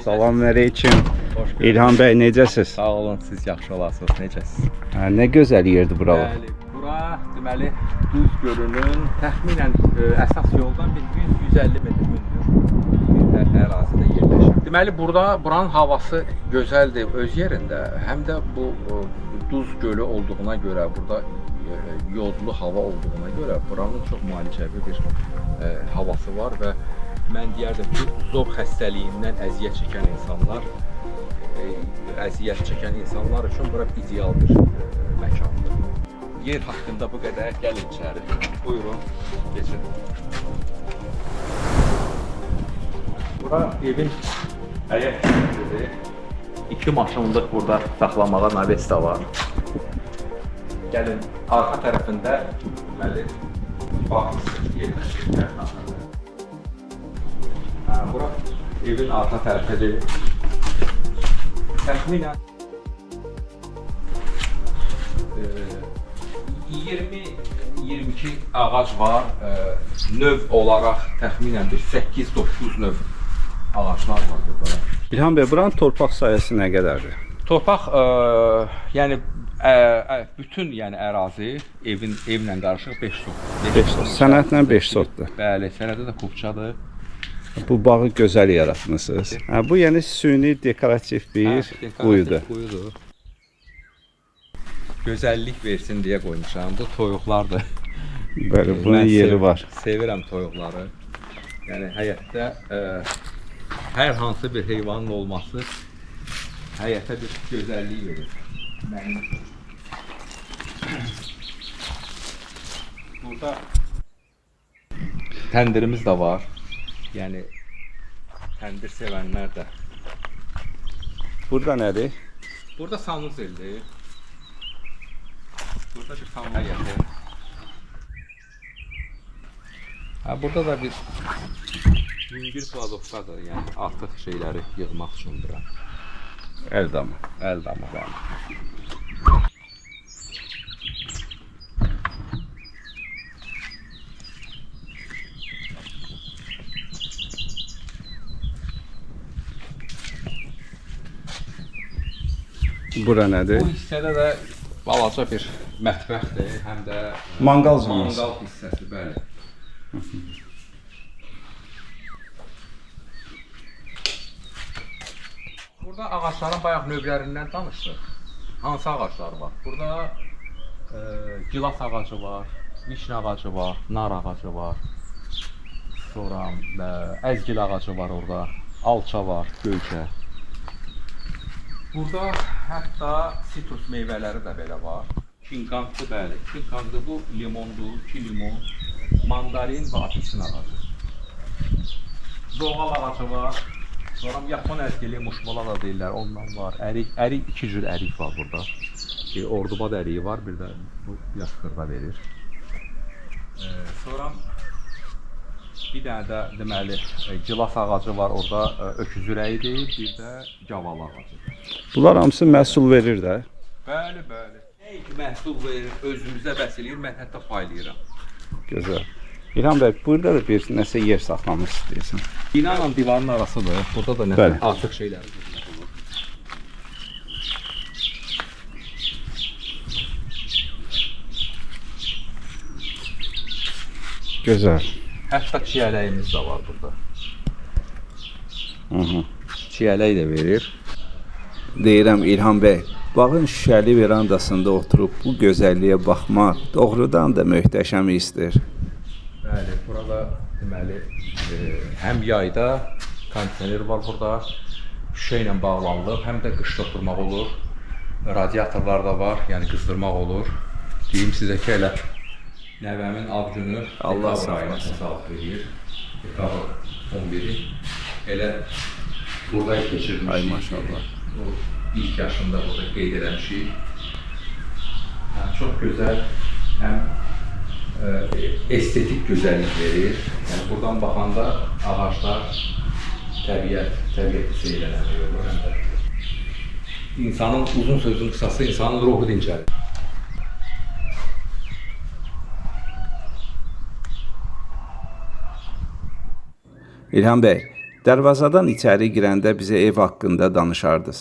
Salamünaleyküm. İlham bəy, necəsiz? Sağ olun, siz yaxşı olasınız. Necəsiz? Nə gözəl yerdir buralar. Bəli, bura deməli Duz gölünün təxminən əsas yoldan 100-150 metr hündür bir ərazidə yerləşir. Deməli buranın havası gözəldir öz yerində. Həm də bu Duz gölü olduğuna görə, burada yodlu hava olduğuna görə buranın çox müalicəvi bir havası var və mən deyərdim ki, zob xəstəliyindən əziyyət çəkən insanlar üçün bura ideal bir məkandır. Yer haqqında bu qədər, gəlin içəri. Buyurun, geçin. Bura evin həyət hissəsidir. 2 maşınlıq burada saxlamağa navesta var. Gəlin, arxa tərəfində deməli bağ hissəsi yerləşir. Bura evin arxa tərəfidir. Təxminən 20-22 ağac var. Növ olaraq təxminən 8-9 növ ağaclar var burada. İlham bəy, buranın torpaq sayəsi nə qədərdir? Torpaq, yəni bütün ərazi evlə qarışıq 5 sot. 5 sot. Sənədlə 5 sotdur. Bəli, sənədə də kubçadır. Bu bağı gözəl yaratmısınız. Bu yəni süni dekorativ bir quyudur. Gözəllik versin deyə qoymuşam. Bu toyuqlardır. Bəli, bunun yeri var. Sevirəm toyuqları. Yəni həyətdə hər hansı bir heyvanın olması həyətə bir gözəllik verir. Mənim burada təndirimiz də var. Yəni təndir sevənlər də. Burada nədir? Burada sanuzeldir. Burada bir sanuzel həyəti. Burada da bir yüngül plazovkadır, yəni artıq şeyləri yığmaq üçün bura. Əl damı. Əl damı, bəli. Bura nədir? Bu hissədə də balaca bir mətbəxdir, həm də Manqal zonası. Manqal hissəsi, bəli. Burada ağacların bayaq növlərindən danışdıq. Hansı ağaclar var? Burada gilas ağacı var, vişne ağacı var, nar ağacı var. Sonra əzgil ağacı var orada, alça var, göyçə. Burada hətta sitrus meyvələri də belə var. Kinqantlı, bəli. Kinqantlı bu limondur, 2 limon, mandarin və apelsin ağacı. Zoğal ağacı var. Sonra Yapon əzgili, muşmola da deyirlər, ondan var. Ərik 2 cür ərik var burada. Ordubad əriyi var, bir də bu yaş xırda verir. Sonra bir dənə də deməli gilas ağacı var, orada öküz ürəyidir, bir də gaval ağacı. Bunlar hamısı məhsul verir də. Bəli, bəli. Nə ki məhsul verir, özümüzdə bəs eləyir, mən hətta paylayıram. Gözəl. İlham bəy, burada da bir nəsə yer saxlamaq istəyirsən. Binanla divarın arasıdır. Burada da nəsə artıq şeyləri olur. Gözəl. Hətta çiyələyimiz də var burada. Çiyələk də verir. Deyirəm İlham bəy, bağın şüşəli verandasında oturub bu gözəlliyə baxmaq doğrudan da möhtəşəm hissdir. Bəli, burada deməli həm yayda kondisioner var burada, şüşə ilə bağlanılıb, həm də qışda oturmaq olur. Radiatorlar da var, yəni qızdırmaq olur. Deyim sizə ki, elə nəvəmin ad günü Allah sağlıq edir. Dekabr 11-i elə burada keçirmişik. Ay maşallah. O ilk yaşında burada qeyd eləmişik. Çox gözəl, həm estetik gözəllik verir. Yəni buradan baxanda ağaclar, təbiəti seyr eləmək olur. Həm də insanın uzun sözün qısası, insanın ruhu dincəlir. İlham bəy, Dərvazadan içəri girəndə bizə ev haqqında danışardınız.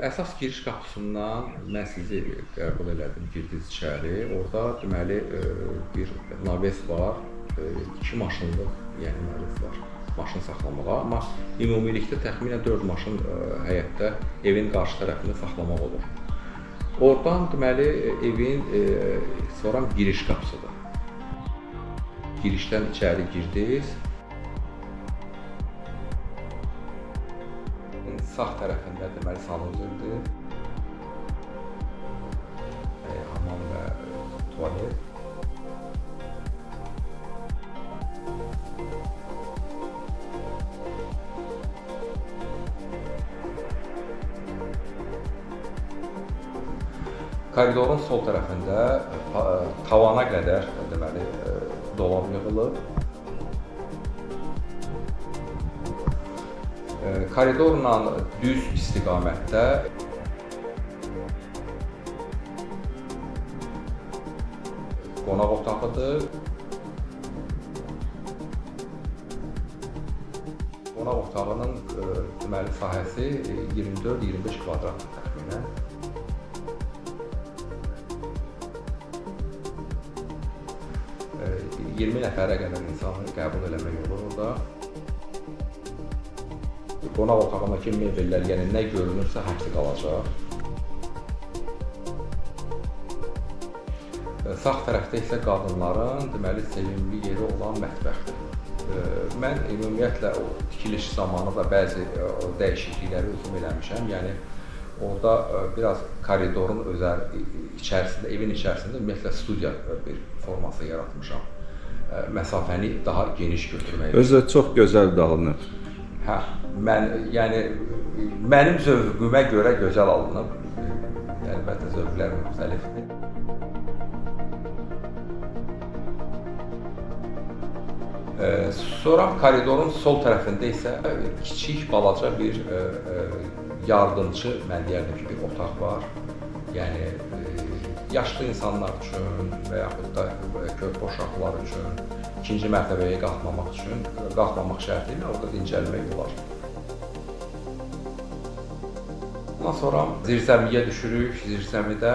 Əsas giriş qapısından mən sizi qəbul elədim, girdiniz içəri. Orada deməli bir naves var, 2 maşınlıq, yəni naves var, maşın saxlamağa, amma ümumilikdə təxminən 4 maşın həyətdə evin qarşı tərəfində saxlamaq olur. Oradan deməli evin sonra giriş qapısıdır. Girişdən içəri girdiniz. Sağ tərəfində deməli sanuzildir. Hamam və tualet. Koridorun sol tərəfində tavana qədər deməli dolab yığılıb. Koridorla düz istiqamətdə qonaq otağıdır. Qonaq otağının deməli sahəsi 24-25 kvadrat təxminən. E, 20 nəfərə qədər insanı qəbul eləmək olur orada. Qonaq otağındakı mebellər, yəni nə görünürsə hamısı qalacaq. Sağ tərəfdə isə qadınların deməli sevimli yeri olan mətbəxdir. Mən ümumiyyətlə o tikiliş zamanı da bəzi dəyişiklikləri özüm eləmişəm. Yəni orada biraz koridorun içərisində, evin içərisində ümumiyyətlə studiya bir forması yaratmışam. Məsafəni daha geniş götürməyə. Özü də çox gözəl dağılınıb. Hə, yəni mənim zövqümə görə gözəl alınıb. Əlbəttə zövqlər müxtəlifdir. Sonra koridorun sol tərəfində isə kiçik balaca bir yardımçı, mən deyərdim ki, bir otaq var. Yəni yaşlı insanlar üçün və yaxud da körpə uşaqlar üçün ikinci mərtəbəyə qalxmamaq şərti ilə orada dincəlmək olar. Ondan sonra zirzəmiyə düşürük. Zirzəmidə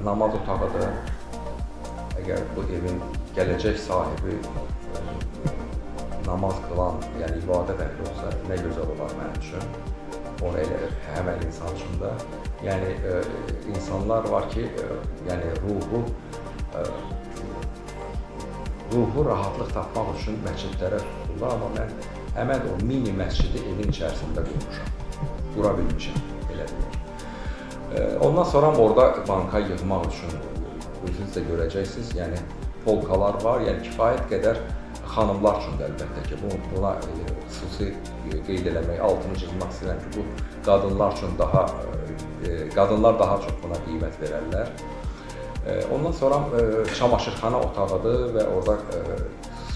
namaz otağıdır. Əgər bu evin gələcək sahibi namaz qılan, yəni ibadət əhli olsa nə gözəl olar mənim üçün. Onu elə həmən insan üçün də. Yəni insanlar var ki, yəni ruhu rahatlıq tapmaq üçün məscidlərə tuturlar, amma mən həmən o mini məscidi evin içərisində qurmuşam. Qura bilmişəm, belə deyək. Ondan sonra orada banka yığmaq üçün özünüz də görəcəksiniz, yəni polkalar var, yəni kifayət qədər xanımlar üçün də əlbəttə ki, buna xüsusi qeyd eləmək, altını çizmək istəyirəm ki, bu qadınlar üçün qadınlar daha çox buna qiymət verərlər. Ondan sonra çamaşırxana otağıdır və orada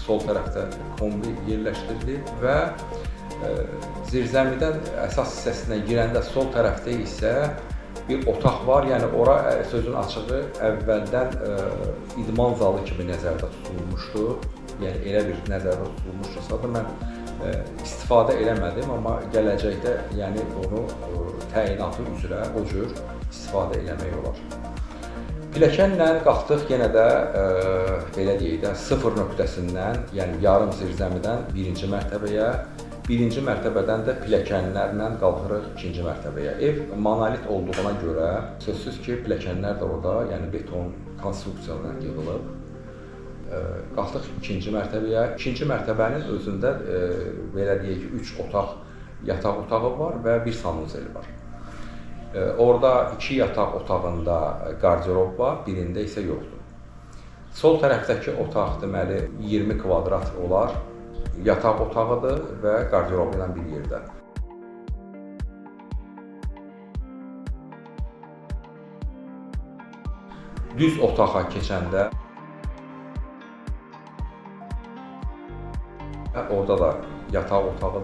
sol tərəfdə kombi yerləşdirilib və zirzəmidən əsas hissəsinə girəndə sol tərəfdə isə bir otaq var, yəni ora sözün açığı əvvəldən idman zalı kimi nəzərdə tutulmuşdu. Yəni elə bir nəzərdə tutulmuşdursa da mən istifadə eləmədim, amma gələcəkdə yəni onu təyinatı üzrə o cür istifadə eləmək olar. Pilləkənlə qalxdıq yenə də belə deyək də 0 nöqtəsindən, yəni yarım zirzəmidən 1-ci mərtəbəyə, 1-ci mərtəbədən də pilləkənlərlə qalxırıq 2-ci mərtəbəyə. Ev monolit olduğuna görə sözsüz ki, pilləkənlər də orada, yəni beton konstruksiyalarla yığılıb. Qalxdıq 2-ci mərtəbəyə. 2-ci mərtəbənin özündə belə deyək ki, 3 otaq, yataq otağı var və bir sanuzeli var. Orada 2 yataq otağında qarderob var, birində isə yoxdur. Sol tərəfdəki otaq deməli 20 kvadrat olar. Yataq otağıdır və qarderobu ilə bir yerdə. Düz otağa keçəndə orada da yataq otağı.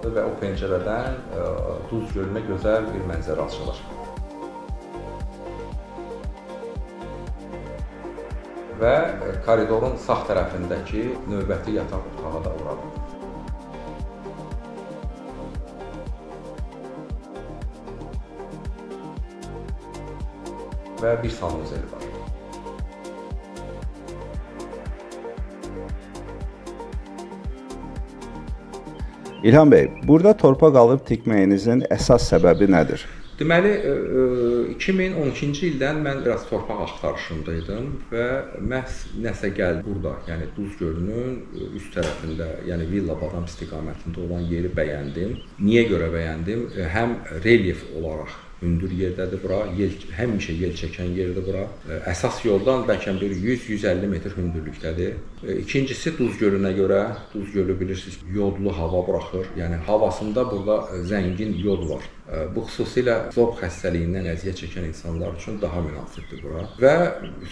açıldı və o pəncərədən Duz gölünə gözəl bir mənzərə açılır. Və koridorun sağ tərəfindəki növbəti yataq otağı da oradır. Və bir sanuzeli var. İlham bəy, burada torpaq alıb tikməyinizin əsas səbəbi nədir? Deməli, 2012-ci ildən mən biraz torpaq axtarışındaydım və məhz nəsə gəldi burada, yəni Duz gölünün üst tərəfində, yəni Villa Badam istiqamətində olan yeri bəyəndim. Niyə görə bəyəndim? Həm relyef olaraq hündür yerdədir bura, həmişə yel çəkən yerdir bura. Əsas yoldan bəlkə bir 100-150 metr hündürlükdədir. İkincisi Duz gölünə görə, Duz gölü bilirsiniz, yodlu hava buraxır. Yəni havasında burada zəngin yod var. Bu xüsusilə zob xəstəliyindən əziyyət çəkən insanlar üçün daha münasibdir bura. Və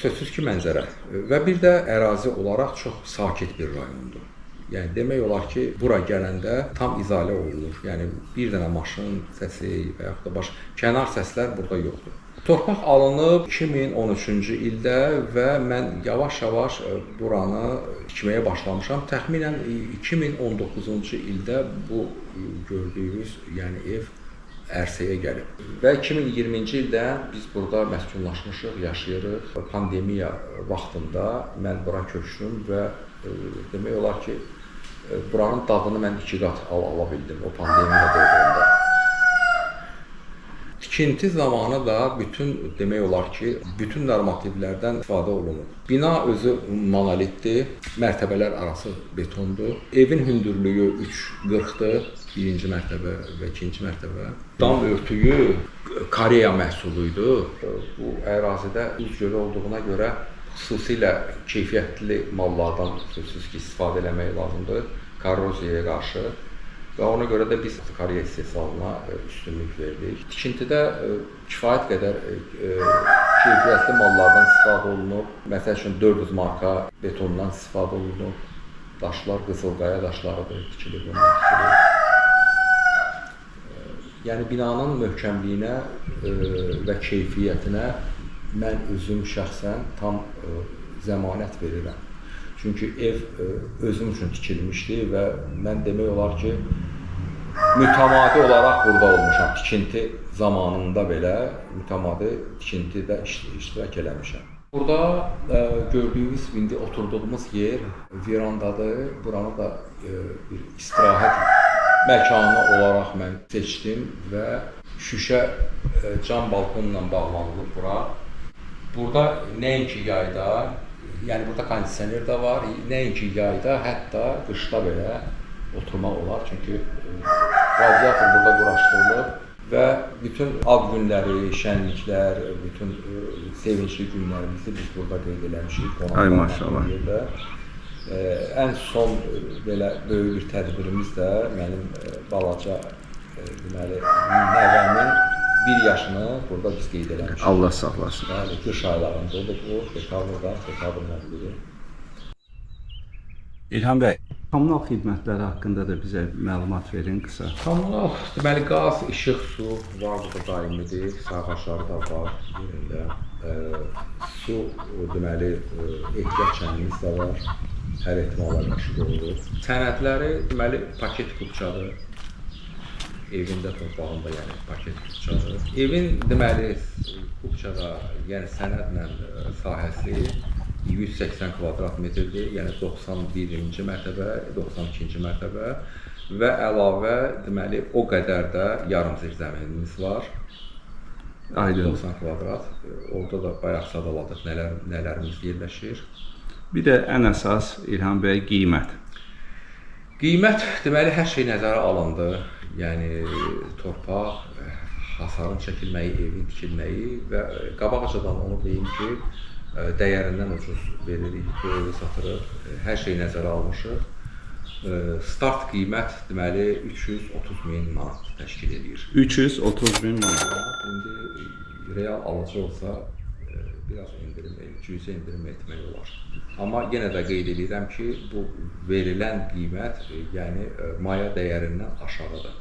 sözsüz ki, mənzərə. Və bir də ərazi olaraq çox sakit bir rayondur. Yəni demək olar ki, bura gələndə tam izolə olunur. Yəni bir dənə maşın səsi və yaxud da başqa kənar səslər burada yoxdur. Torpaq alınıb 2013-cü ildə və mən yavaş-yavaş buranı tikməyə başlamışam. Təxminən 2019-cu ildə bu gördüyünüz, yəni ev ərsəyə gəlib. Və 2020-ci ildə biz burada məskunlaşmışıq, yaşayırıq. Pandemiya vaxtında mən bura köçdüm və demək olar ki, buranın dadını mən 2 qat ala bildim o pandemiya dövründə. Tikinti zamanı da demək olar ki, bütün normativlərdən istifadə olunur. Bina özü monolitdir, mərtəbələr arası betondur. Evin hündürlüyü 3.40-dır, birinci mərtəbə və ikinci mərtəbə. Dam örtüyü Koreya məhsuluydu. Bu ərazidə Duz gölü olduğuna görə xüsusilə keyfiyyətli mallardan sözsüz ki, istifadə eləmək lazımdır korroziyaya qarşı və ona görə də biz Koreya istehsalına üstünlük verdik. Tikintidə kifayət qədər keyfiyyətli mallardan istifadə olunub. Məsəl üçün 400 marka betondan istifadə olunub. Daşlar qızılqaya daşlarıdır, tikilir bundan tikilir. Yəni binanın möhkəmliyinə və keyfiyyətinə mən özüm şəxsən tam zəmanət verirəm. Çünki ev özüm üçün tikilmişdi və mən demək olar ki, mütəmadi olaraq burada olmuşam. Tikinti zamanında belə mütəmadi tikintidə iştirak eləmişəm. Burada gördüyünüz, indi oturduğumuz yer verandadır. Buranı da bir istirahət məkanı olaraq mən seçdim və şüşə cam balkonla bağlanılıb bura. Burada nəinki yayda, yəni burada kondisioner də var, nəinki yayda, hətta qışda belə oturmaq olar. Çünki radiator burada quraşdırılır və bütün ad günləri, şənliklər, bütün sevincli günlərimizi biz burada qeyd eləmişik. Ay maşallah. Ən son belə böyük bir tədbirimiz də mənim balaca deməli nəvəmin 1 yaşını burada biz qeyd eləmişik. Allah saxlasın. Yəni qış aylarında oldu bu, dekabrın 11-i. İlham bəy, kommunal xidmətləri haqqında da bizə məlumat verin qısa. Kommunal, deməli qaz, işıq, su var burada daimidir, sərxaşları da var yerində. Su, deməli ehtiyat çənimiz də var, hər ehtimala qarşı qoyulur. Sənədləri, deməli paket kupçadır. Evində, torpağında, yəni paket kupçadır. Evin, deməli kupçada, yəni sənədlə sahəsi 180 kvadrat metrdir, yəni 91-ci mərtəbə, 92-ci mərtəbə və əlavə deməli o qədər də yarım zirzəminimiz var. Aydın. 90 kvadrat. Orada da bayaq sadaladıq nələrimiz yerləşir. Bir də ən əsas İlham bəy qiymət. Qiymət deməli hər şey nəzərə alındı. Yəni torpaq, hasarın çəkilməyi, evin tikilməyi və qabaqcadan onu deyim ki, dəyərindən ucuz veririk, bu evi satırıq, hər şey nəzərə almışıq. Start qiymət deməli 330 min manat təşkil edir. 330 min manat. İndi real alıcı olsa biraz endirim, cüzi endirim etmək olar. Amma yenə də qeyd edirəm ki, bu verilən qiymət yəni maya dəyərindən aşağıdır.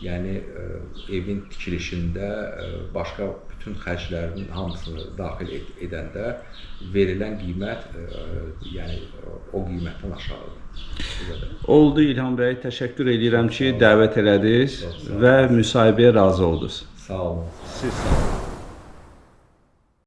Yəni evin tikilişində başqa bütün xərclərin hamısını daxil edəndə verilən qiymət yəni o qiymətdən aşağıdır. Oldu İlham bəy, təşəkkür edirəm ki, dəvət elədiniz və müsahibəyə razı oldunuz. Sağ olun. Siz sağ olun.